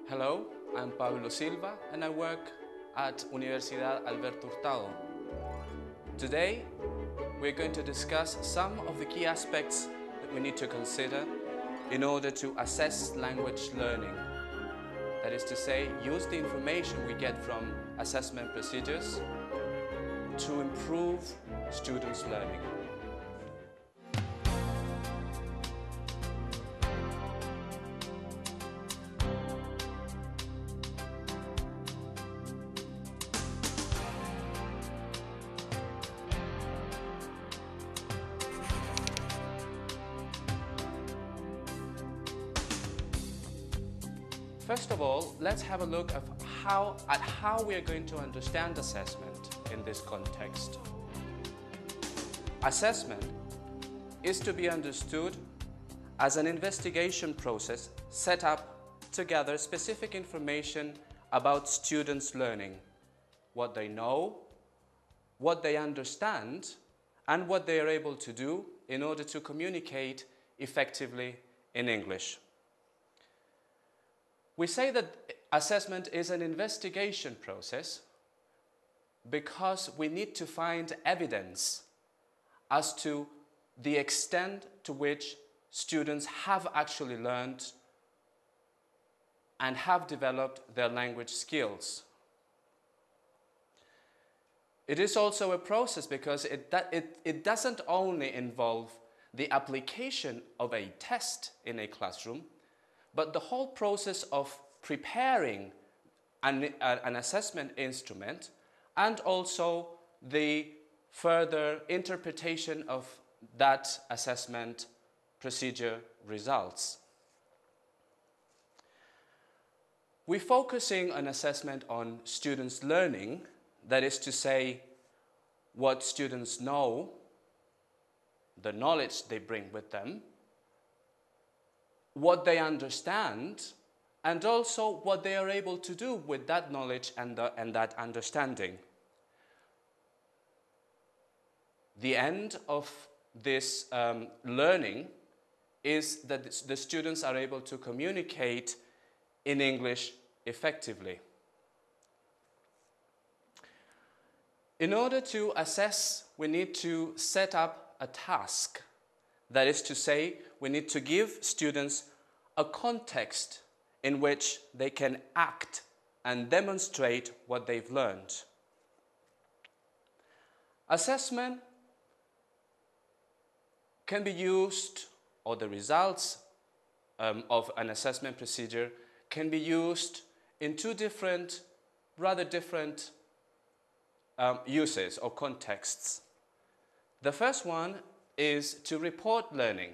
Hello, I'm Pablo Silva and I work at Universidad Alberto Hurtado. Today, we're going to discuss some of the key aspects that we need to consider in order to assess language learning. That is to say, use the information we get from assessment procedures to improve students' learning. First of all, let's have a look at how we are going to understand assessment in this context. Assessment is to be understood as an investigation process set up to gather specific information about students' learning, what they know, what they understand, and what they are able to do in order to communicate effectively in English. We say that assessment is an investigation process because we need to find evidence as to the extent to which students have actually learned and have developed their language skills. It is also a process because it doesn't only involve the application of a test in a classroom, but the whole process of preparing an assessment instrument and also the further interpretation of that assessment procedure results. We're focusing on assessment on students' learning, that is to say, what students know, the knowledge they bring with them, what they understand, and also what they are able to do with that knowledge and that understanding. The end of this learning is that the students are able to communicate in English effectively. In order to assess, we need to set up a task. That is to say, we need to give students a context in which they can act and demonstrate what they've learned. Assessment can be used, or the results of an assessment procedure can be used in two rather different uses or contexts. The first one is to report learning.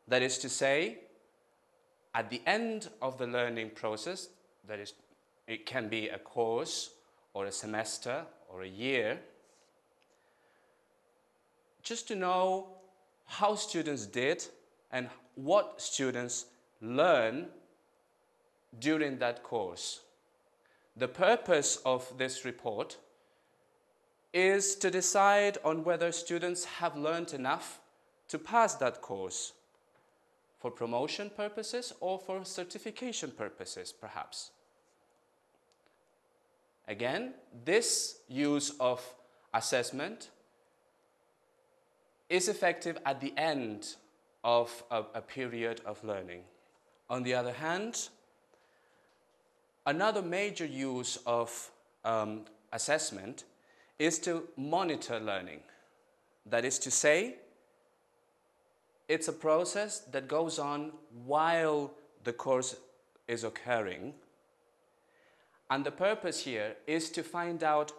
That is to say, at the end of the learning process, that is, it can be a course or a semester or a year, just to know how students did and what students learn during that course. The purpose of this report is to decide on whether students have learned enough to pass that course for promotion purposes or for certification purposes, perhaps. Again, this use of assessment is effective at the end of a period of learning. On the other hand, another major use of assessment is to monitor learning. That is to say, it's a process that goes on while the course is occurring. And the purpose here is to find out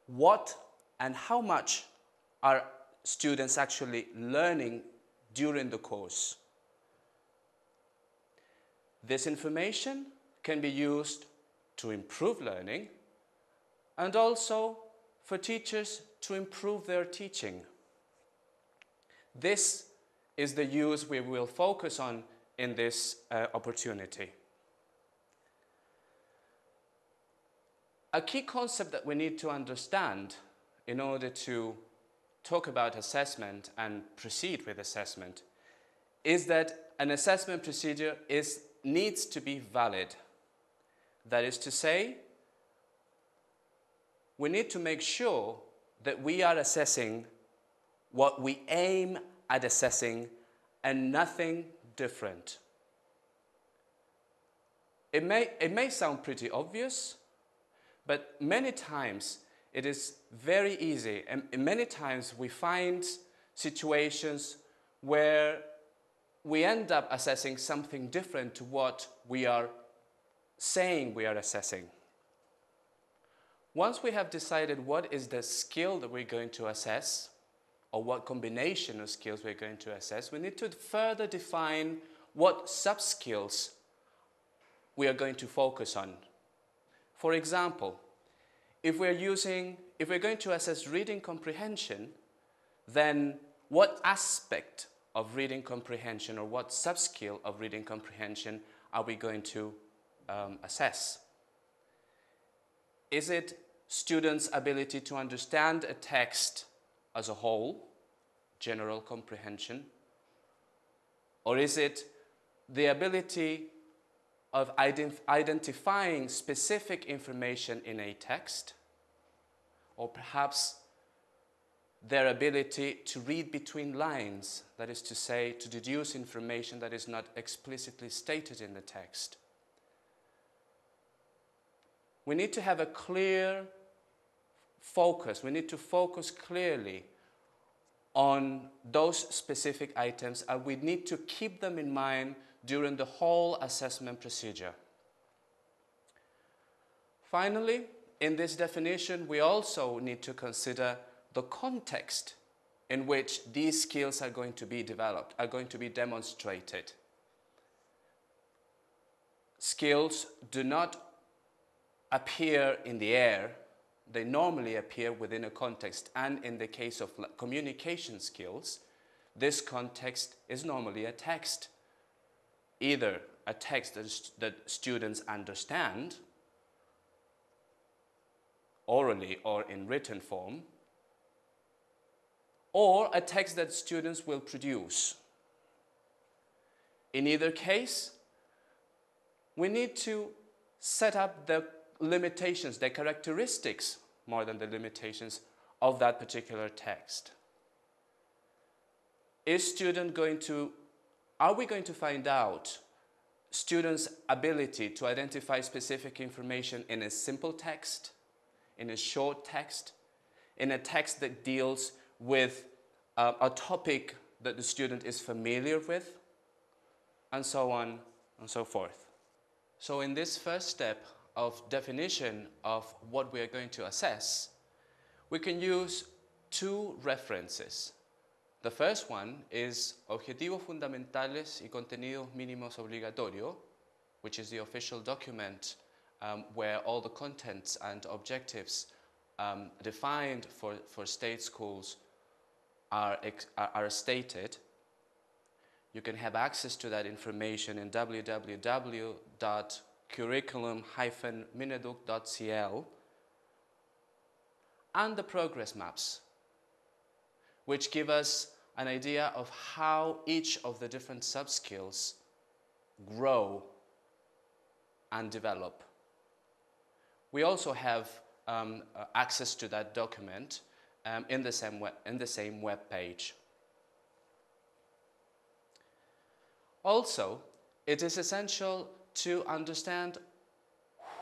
what and how much are students actually learning during the course. This information can be used to improve learning and also for teachers to improve their teaching. This is the use we will focus on in this opportunity. A key concept that we need to understand in order to talk about assessment and proceed with assessment is that an assessment procedure is needs to be valid. That is to say, we need to make sure that we are assessing what we aim at assessing and nothing different. It may sound pretty obvious, but many times it is very easy, and many times we find situations where we end up assessing something different to what we are saying we are assessing. Once we have decided what is the skill that we're going to assess, or what combination of skills we're going to assess, we need to further define what sub-skills we are going to focus on. For example, if we're going to assess reading comprehension, then what aspect of reading comprehension or what sub-skill of reading comprehension are we going to assess? Is it students' ability to understand a text as a whole, general comprehension? Or is it the ability of identifying specific information in a text? Or perhaps their ability to read between lines, that is to say, to deduce information that is not explicitly stated in the text? We need to have a clear focus. We need to focus clearly on those specific items, and we need to keep them in mind during the whole assessment procedure. Finally, in this definition, we also need to consider the context in which these skills are going to be developed, are going to be demonstrated. Skills do not appear in the air. They normally appear within a context, and in the case of communication skills, this context is normally a text. Either a text that students understand, orally or in written form, or a text that students will produce. In either case, we need to set up the limitations, the characteristics, more than the limitations, of that particular text. Are we going to find out students' ability to identify specific information in a simple text, in a short text, in a text that deals with a topic that the student is familiar with, and so on and so forth? So in this first step of definition of what we are going to assess, we can use two references. The first one is Objetivos Fundamentales y Contenidos Mínimos Obligatorios, which is the official document where all the contents and objectives defined for state schools are stated. You can have access to that information in www.curriculum-mineduc.cl, and the progress maps, which give us an idea of how each of the different sub-skills grow and develop. We also have access to that document in the same web page. Also, it is essential to understand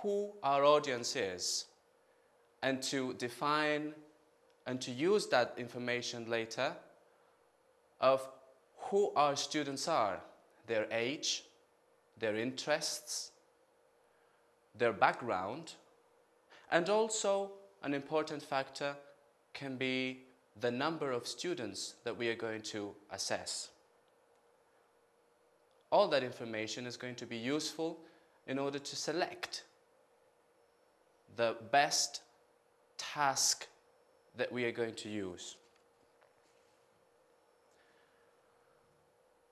who our audience is and to define and to use that information later of who our students are, their age, their interests, their background, and also an important factor can be the number of students that we are going to assess. All that information is going to be useful in order to select the best task that we are going to use.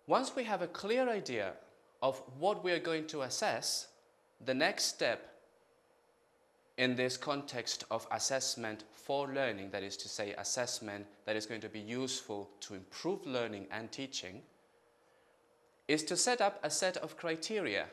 Once we have a clear idea of what we are going to assess, the next step in this context of assessment for learning, that is to say assessment that is going to be useful to improve learning and teaching, is to set up a set of criteria